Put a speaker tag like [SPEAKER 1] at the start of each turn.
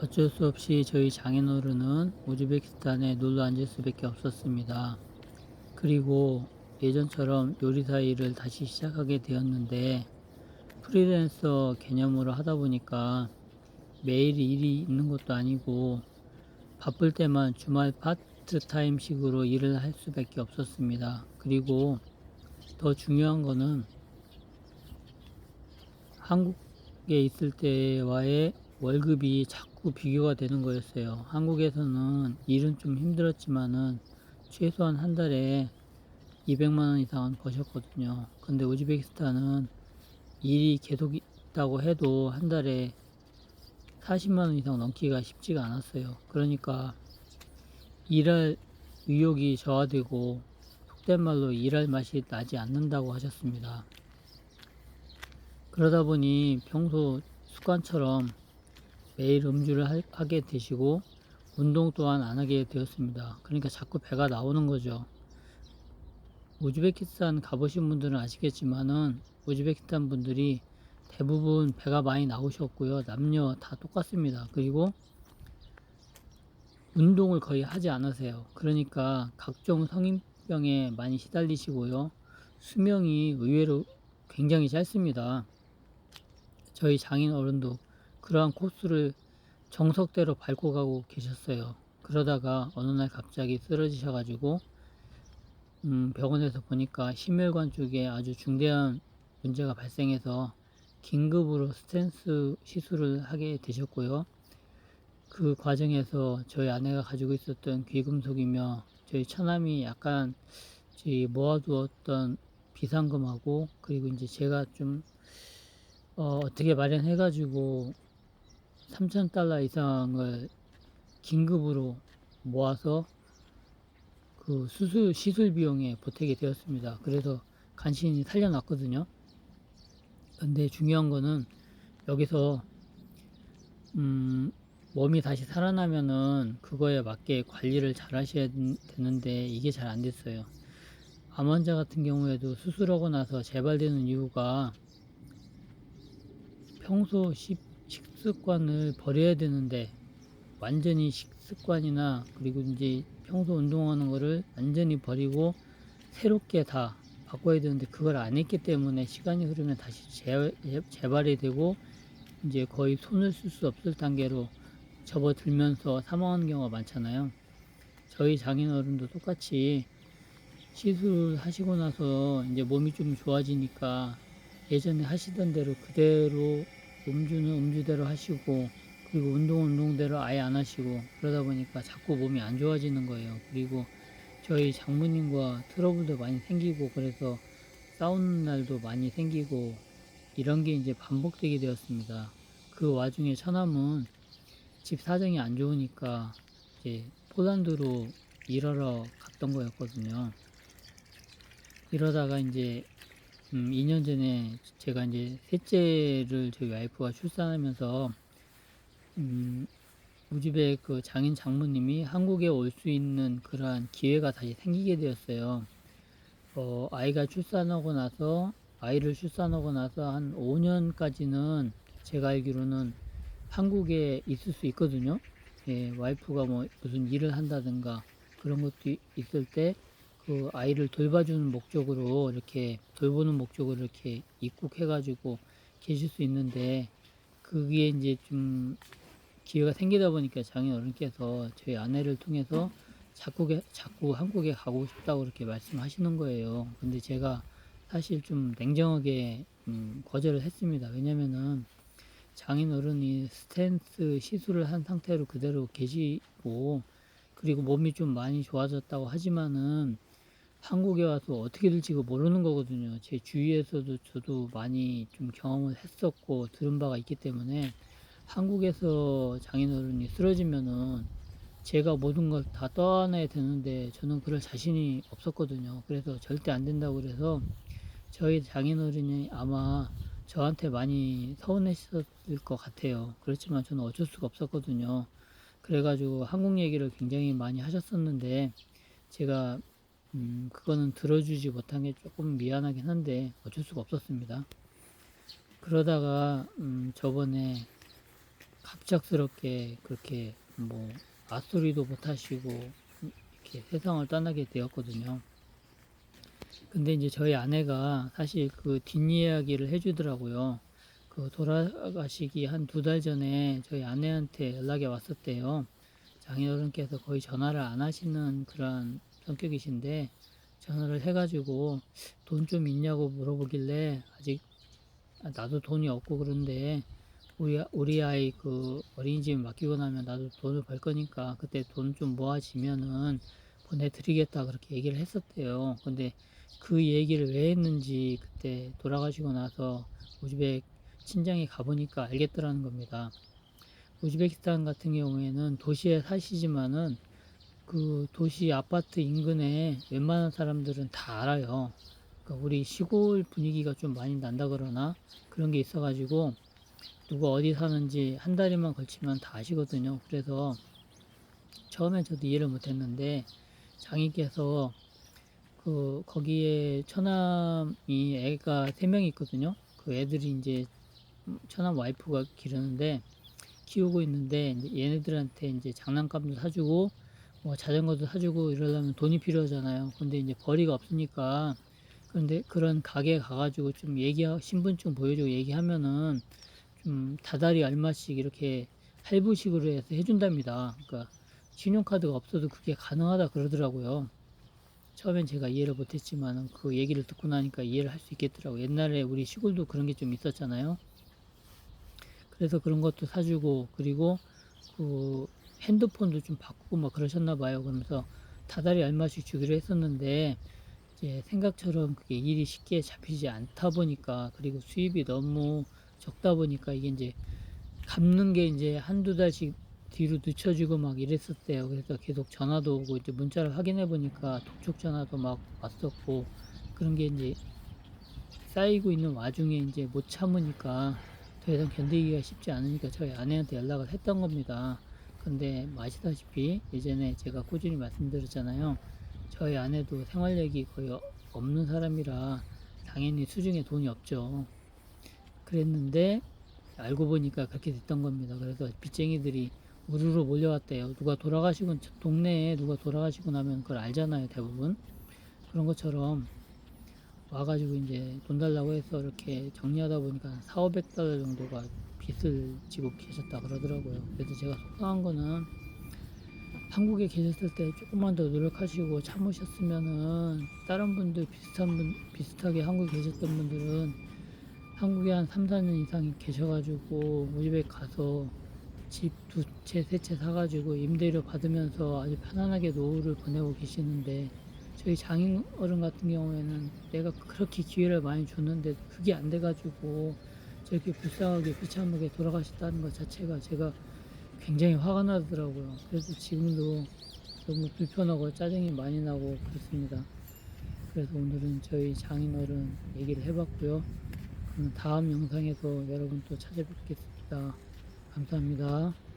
[SPEAKER 1] 어쩔 수 없이 저희 장인어른은 우즈베키스탄에 놀러 앉을 수밖에 없었습니다. 그리고 예전처럼 요리사 일을 다시 시작하게 되었는데 프리랜서 개념으로 하다 보니까 매일 일이 있는 것도 아니고 바쁠 때만 주말 파트타임식으로 일을 할 수밖에 없었습니다. 그리고 더 중요한 거는 한국에 있을 때와의 월급이 자꾸 비교가 되는 거였어요. 한국에서는 일은 좀 힘들었지만은 최소한 한 달에 200만 원 이상은 버셨거든요. 근데 우즈베키스탄은 일이 계속 있다고 해도 한 달에 40만 원 이상 넘기가 쉽지가 않았어요. 그러니까 일할 의욕이 저하되고 속된 말로 일할 맛이 나지 않는다고 하셨습니다. 그러다 보니 평소 습관처럼 매일 음주를 하게 되시고 운동 또한 안 하게 되었습니다. 그러니까 자꾸 배가 나오는 거죠. 우즈베키스탄 가보신 분들은 아시겠지만은 우즈베키스탄 분들이 대부분 배가 많이 나오셨고요. 남녀 다 똑같습니다. 그리고 운동을 거의 하지 않으세요. 그러니까 각종 성인병에 많이 시달리시고요. 수명이 의외로 굉장히 짧습니다. 저희 장인 어른도 그러한 코스를 정석대로 밟고 가고 계셨어요. 그러다가 어느 날 갑자기 쓰러지셔가지고 병원에서 보니까 심혈관 쪽에 아주 중대한 문제가 발생해서 긴급으로 스텐스 시술을 하게 되셨고요. 그 과정에서 저희 아내가 가지고 있었던 귀금속이며 저희 처남이 약간 모아두었던 비상금하고 그리고 이제 제가 좀 어떻게 마련해가지고 3,000달러 이상을 긴급으로 모아서 그 시술 비용에 보태게 되었습니다. 그래서 간신히 살려놨거든요. 근데 중요한 거는 여기서 몸이 다시 살아나면은 그거에 맞게 관리를 잘 하셔야 되는데 이게 잘 안 됐어요. 암 환자 같은 경우에도 수술하고 나서 재발되는 이유가 평소 식습관을 버려야 되는데 완전히 식습관이나 그리고 이제 평소 운동하는 거를 완전히 버리고 새롭게 다 바꿔야 되는데 그걸 안 했기 때문에 시간이 흐르면 다시 재발이 되고 이제 거의 손을 쓸 수 없을 단계로 접어들면서 사망하는 경우가 많잖아요. 저희 장인어른도 똑같이 시술하시고 나서 이제 몸이 좀 좋아지니까 예전에 하시던 대로 그대로 음주는 음주대로 하시고 그리고 운동은 운동대로 아예 안 하시고 그러다 보니까 자꾸 몸이 안 좋아지는 거예요. 그리고 저희 장모님과 트러블도 많이 생기고 그래서 싸우는 날도 많이 생기고 이런 게 이제 반복되게 되었습니다. 그 와중에 처남은 집 사정이 안 좋으니까 이제 폴란드로 일하러 갔던 거였거든요. 이러다가 이제 2년 전에 제가 이제 셋째를 저희 와이프가 출산하면서 우즈벡 그 장인 장모님이 한국에 올 수 있는 그러한 기회가 다시 생기게 되었어요. 아이를 출산하고 나서 한 5년까지는 제가 알기로는 한국에 있을 수 있거든요. 예, 와이프가 뭐 무슨 일을 한다든가 그런 것도 있을 때 그 아이를 돌봐주는 목적으로 이렇게 돌보는 목적으로 이렇게 입국해가지고 계실 수 있는데 그게 이제 좀 기회가 생기다 보니까 장인 어른께서 저희 아내를 통해서 자꾸 한국에 가고 싶다고 그렇게 말씀하시는 거예요. 근데 제가 사실 좀 냉정하게 거절을 했습니다. 왜냐면은 장인 어른이 스탠스 시술을 한 상태로 그대로 계시고 그리고 몸이 좀 많이 좋아졌다고 하지만은 한국에 와서 어떻게 될지가 모르는 거거든요. 제 주위에서도 저도 많이 좀 경험을 했었고 들은 바가 있기 때문에 한국에서 장인어른이 쓰러지면은 제가 모든 걸 다 떠안아야 되는데 저는 그럴 자신이 없었거든요. 그래서 절대 안 된다고 그래서 저희 장인어른이 아마 저한테 많이 서운했을 것 같아요. 그렇지만 저는 어쩔 수가 없었거든요. 그래가지고 한국 얘기를 굉장히 많이 하셨었는데 제가 그거는 들어주지 못한 게 조금 미안하긴 한데 어쩔 수가 없었습니다. 그러다가 저번에 갑작스럽게 그렇게 뭐 맞소리도 못 하시고 이렇게 세상을 떠나게 되었거든요. 근데 이제 저희 아내가 사실 그 뒷이야기를 해주더라고요. 그 돌아가시기 한 2달 전에 저희 아내한테 연락이 왔었대요. 장인어른께서 거의 전화를 안 하시는 그런 성격이신데 전화를 해가지고 돈 좀 있냐고 물어보길래 아직 나도 돈이 없고 그런데 우리 아이 그 어린이집에 맡기고 나면 나도 돈을 벌 거니까 그때 돈 좀 모아지면은 보내드리겠다 그렇게 얘기를 했었대요. 근데 그 얘기를 왜 했는지 그때 돌아가시고 나서 우즈벡 친정에 가보니까 알겠더라는 겁니다. 우즈베키스탄 같은 경우에는 도시에 사시지만은 그 도시 아파트 인근에 웬만한 사람들은 다 알아요. 그러니까 우리 시골 분위기가 좀 많이 난다 그러나 그런 게 있어가지고 누가 어디 사는지 한 다리만 걸치면 다 아시거든요. 그래서 처음엔 저도 이해를 못했는데 장인께서 그 거기에 처남이 애가 3명 있거든요. 그 애들이 이제 처남 와이프가 기르는데 키우고 있는데 이제 얘네들한테 이제 장난감도 사주고 뭐 자전거도 사주고 이러려면 돈이 필요하잖아요. 근데 이제 벌이가 없으니까 그런데 그런 가게 가가지고 좀 신분증 보여주고 얘기하면은 좀 다달이 얼마씩 이렇게 할부식으로 해서 해준답니다. 그러니까 신용카드가 없어도 그게 가능하다 그러더라고요. 처음엔 제가 이해를 못했지만 그 얘기를 듣고 나니까 이해를 할 수 있겠더라고요. 옛날에 우리 시골도 그런 게 좀 있었잖아요. 그래서 그런 것도 사주고 그리고 그 핸드폰도 좀 바꾸고 막 그러셨나 봐요. 그러면서 다달이 얼마씩 주기로 했었는데 이제 생각처럼 그게 일이 쉽게 잡히지 않다 보니까 그리고 수입이 너무 적다 보니까 이게 이제 갚는 게 이제 한두 달씩 뒤로 늦춰지고 막 이랬었대요. 그래서 계속 전화도 오고 이제 문자를 확인해 보니까 독촉 전화도 막 왔었고 그런 게 이제 쌓이고 있는 와중에 이제 못 참으니까 더 이상 견디기가 쉽지 않으니까 저희 아내한테 연락을 했던 겁니다. 근데 아시다시피 예전에 제가 꾸준히 말씀드렸잖아요. 저희 아내도 생활력이 거의 없는 사람이라 당연히 수중에 돈이 없죠. 그랬는데 알고 보니까 그렇게 됐던 겁니다. 그래서 빚쟁이들이 우르르 몰려왔대요. 동네에 누가 돌아가시고 나면 그걸 알잖아요, 대부분. 그런 것처럼 와가지고 이제 돈 달라고 해서 이렇게 정리하다 보니까 4,500달러 정도가 빚을 지고 계셨다 그러더라고요. 그래서 제가 속상한 거는 한국에 계셨을 때 조금만 더 노력하시고 참으셨으면은 다른 분들 비슷하게 한국에 계셨던 분들은 한국에 한 3, 4년 이상 계셔가지고 우즈벡 가서 집 2채, 3채 사가지고 임대료 받으면서 아주 편안하게 노후를 보내고 계시는데 저희 장인 어른 같은 경우에는 내가 그렇게 기회를 많이 줬는데 그게 안 돼가지고 저렇게 불쌍하게 비참하게 돌아가셨다는 것 자체가 제가 굉장히 화가 나더라고요. 그래서 지금도 너무 불편하고 짜증이 많이 나고 그렇습니다. 그래서 오늘은 저희 장인 어른 얘기를 해봤고요. 그럼 다음 영상에서 여러분 또 찾아뵙겠습니다. 감사합니다.